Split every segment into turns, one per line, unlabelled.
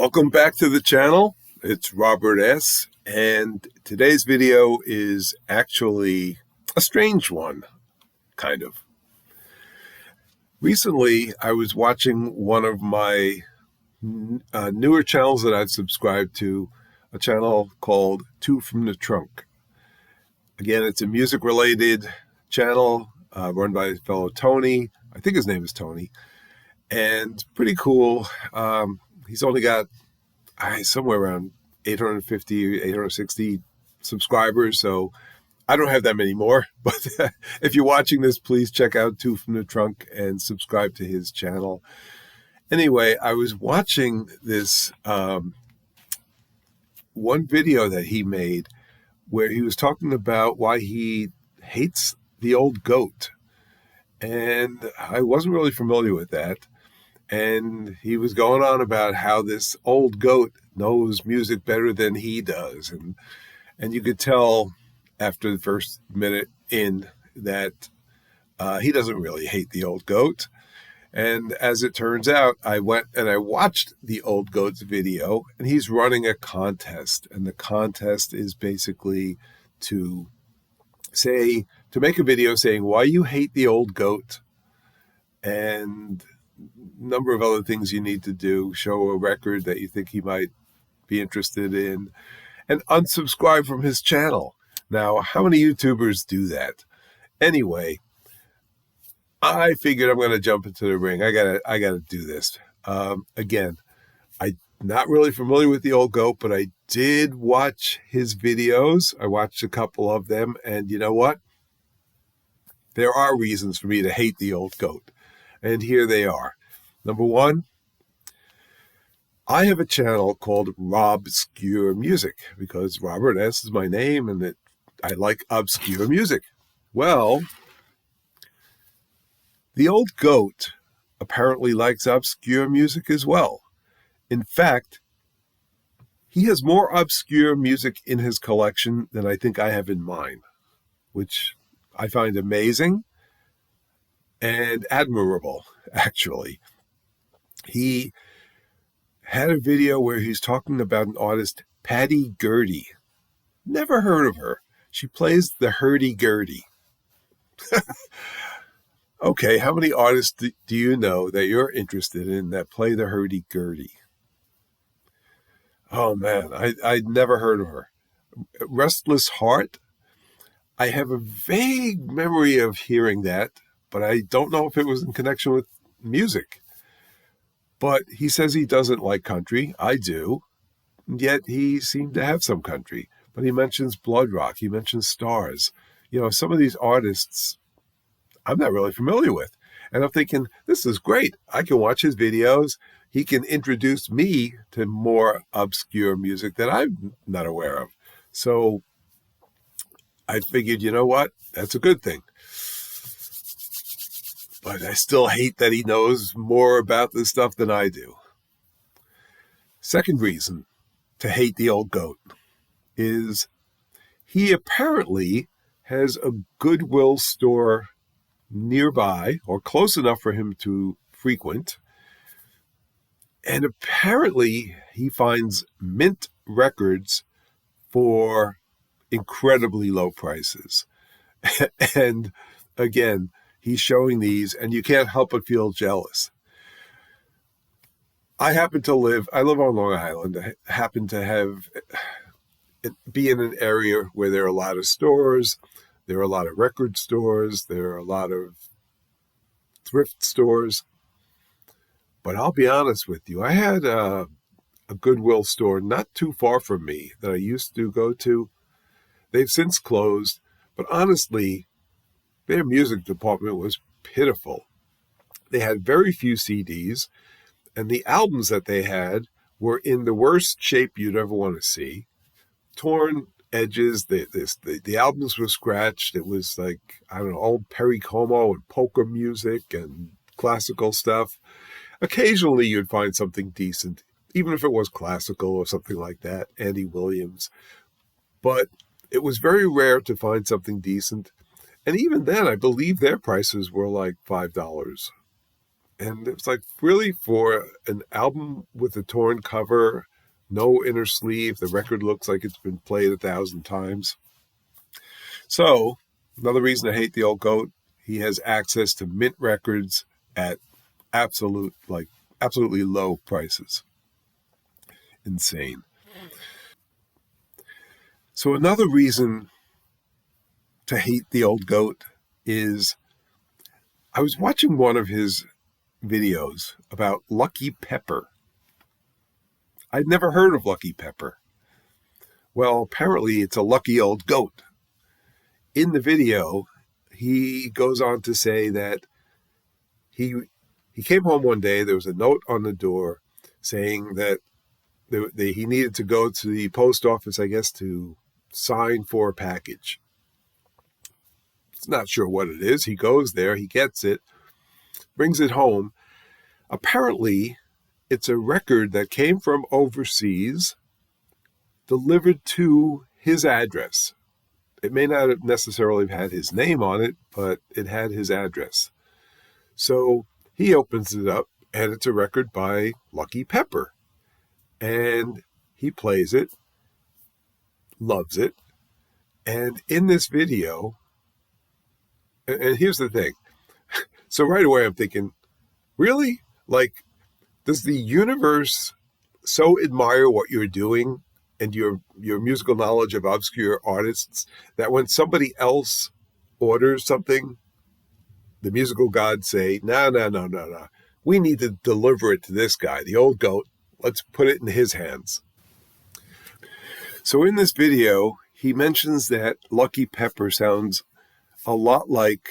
Welcome back to the channel. It's Robert S. And today's video is actually a strange one, kind of. Recently, I was watching one of my newer channels that I've subscribed to, a channel called Two from the Trunk. Again, it's a music-related channel run by his fellow Tony. I think his name is Tony. And pretty cool. He's only got somewhere around 850, 860 subscribers. So I don't have that many more. But if you're watching this, please check out Two from the Trunk and subscribe to his channel. Anyway, I was watching this one video that he made where he was talking about why he hates the old goat. And I wasn't really familiar with that. And he was going on about how this old goat knows music better than he does. And you could tell after the first minute in that he doesn't really hate the old goat. And as it turns out, I went and I watched the old goat's video, and he's running a contest. And the contest is basically to make a video saying why you hate the old goat and number of other things you need to do, show a record that you think he might be interested in, and unsubscribe from his channel. Now, how many YouTubers do that? Anyway, I figured I'm going to jump into the ring. I gotta do this. Again, I'm not really familiar with the old goat, but I did watch his videos. I watched a couple of them, and you know what? There are reasons for me to hate the old goat, and here they are. Number one, I have a channel called Robscure Music because Robert S. is my name and I like obscure music. Well, the old goat apparently likes obscure music as well. In fact, he has more obscure music in his collection than I think I have in mine, which I find amazing and admirable, actually. He had a video where he's talking about an artist, Patty Gurdy. Never heard of her. She plays the hurdy-gurdy. Okay, how many artists do you know that you're interested in that play the hurdy-gurdy? Oh, man, I'd never heard of her. Restless Heart? I have a vague memory of hearing that, but I don't know if it was in connection with music. But he says he doesn't like country. I do. Yet he seemed to have some country. But he mentions Blood Rock. He mentions Stars. You know, some of these artists I'm not really familiar with. And I'm thinking, this is great. I can watch his videos. He can introduce me to more obscure music that I'm not aware of. So I figured, you know what? That's a good thing. But I still hate that he knows more about this stuff than I do. Second reason to hate the old goat is he apparently has a Goodwill store nearby or close enough for him to frequent. And apparently he finds mint records for incredibly low prices. And again, he's showing these, and you can't help but feel jealous. I live on Long Island. I happen to be in an area where there are a lot of stores. There are a lot of record stores. There are a lot of thrift stores. But I'll be honest with you. I had a Goodwill store not too far from me that I used to go to. They've since closed. But honestly, their music department was pitiful. They had very few CDs, and the albums that they had were in the worst shape you'd ever want to see. Torn edges, the albums were scratched. It was like, I don't know, old Perry Como and polka music and classical stuff. Occasionally you'd find something decent, even if it was classical or something like that, Andy Williams. But it was very rare to find something decent. And even then, I believe their prices were like $5. And it's like, really, for an album with a torn cover, no inner sleeve, the record looks like it's been played 1,000 times. So, another reason to hate the old goat, he has access to mint records at absolutely low prices. Insane. So another reason to hate the old goat is I was watching one of his videos about Lucky Pepper. I'd never heard of Lucky Pepper. Well, apparently it's a lucky old goat. In the video, he goes on to say that he came home one day, there was a note on the door saying that he needed to go to the post office, I guess, to sign for a package. He's not sure what it is. He goes there, he gets it, brings it home. Apparently, it's a record that came from overseas, delivered to his address. It may not have necessarily had his name on it, but it had his address. So he opens it up, and it's a record by Lucky Pepper. And he plays it, loves it. And in this video, and here's the thing. So right away I'm thinking, really? Like, does the universe so admire what you're doing and your musical knowledge of obscure artists that when somebody else orders something, the musical gods say, no. We need to deliver it to this guy, the old goat. Let's put it in his hands. So in this video, he mentions that Lucky Pepper sounds a lot like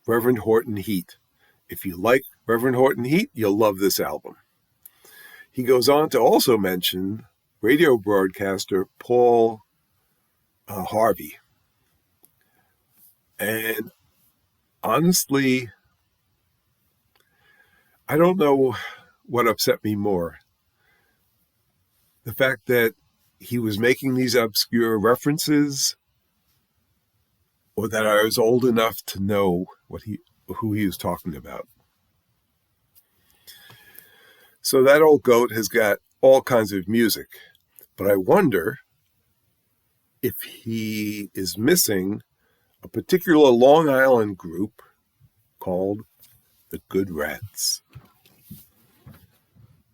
Reverend Horton Heat. If you like Reverend Horton Heat, you'll love this album. He goes on to also mention radio broadcaster Paul Harvey. And honestly, I don't know what upset me more. The fact that he was making these obscure references, or that I was old enough to know who he was talking about. So that old goat has got all kinds of music, but I wonder if he is missing a particular Long Island group called the Good Rats.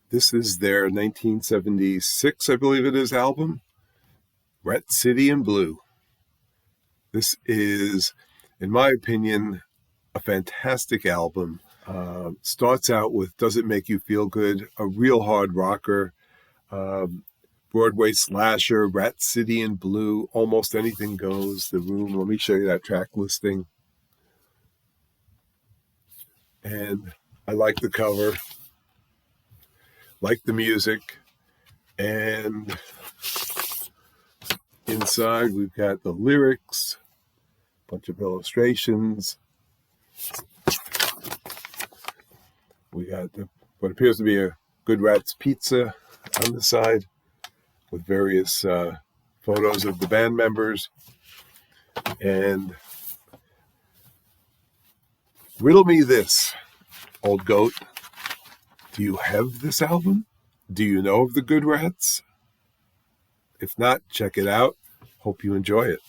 This is their 1976, I believe it is, album, Rat City in Blue. This is, in my opinion, a fantastic album. Starts out with Does It Make You Feel Good, a real hard rocker, Broadway slasher, Rat City in Blue, Almost Anything Goes, The Room. Let me show you that track listing. And I like the cover, like the music, and inside we've got the lyrics, a bunch of illustrations. We got what appears to be a Good Rats pizza on the side with various photos of the band members. And riddle me this, old goat. Do you have this album? Do you know of the Good Rats? If not, check it out. Hope you enjoy it.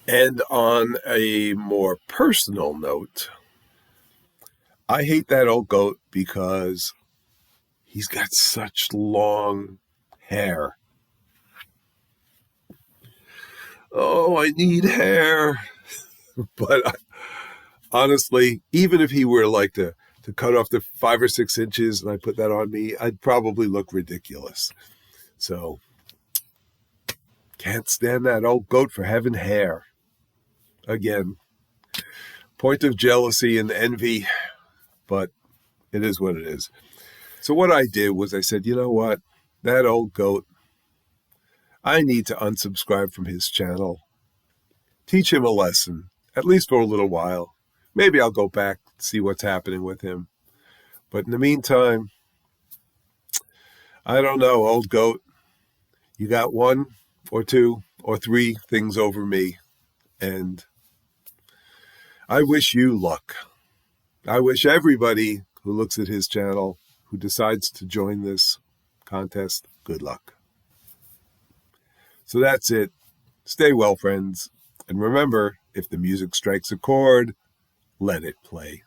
And on a more personal note, I hate that old goat because he's got such long hair. Oh, I need hair. But honestly, even if he were like to cut off the 5 or 6 inches and I put that on me, I'd probably look ridiculous. So, can't stand that old goat for having hair. Again, point of jealousy and envy, but it is what it is. So what I did was I said, you know what? That old goat, I need to unsubscribe from his channel. Teach him a lesson, at least for a little while. Maybe I'll go back, see what's happening with him. But in the meantime, I don't know, old goat. You got 1 or 2 or 3 things over me, and I wish you luck. I wish everybody who looks at his channel, who decides to join this contest, good luck. So that's it. Stay well, friends. And remember, if the music strikes a chord, let it play.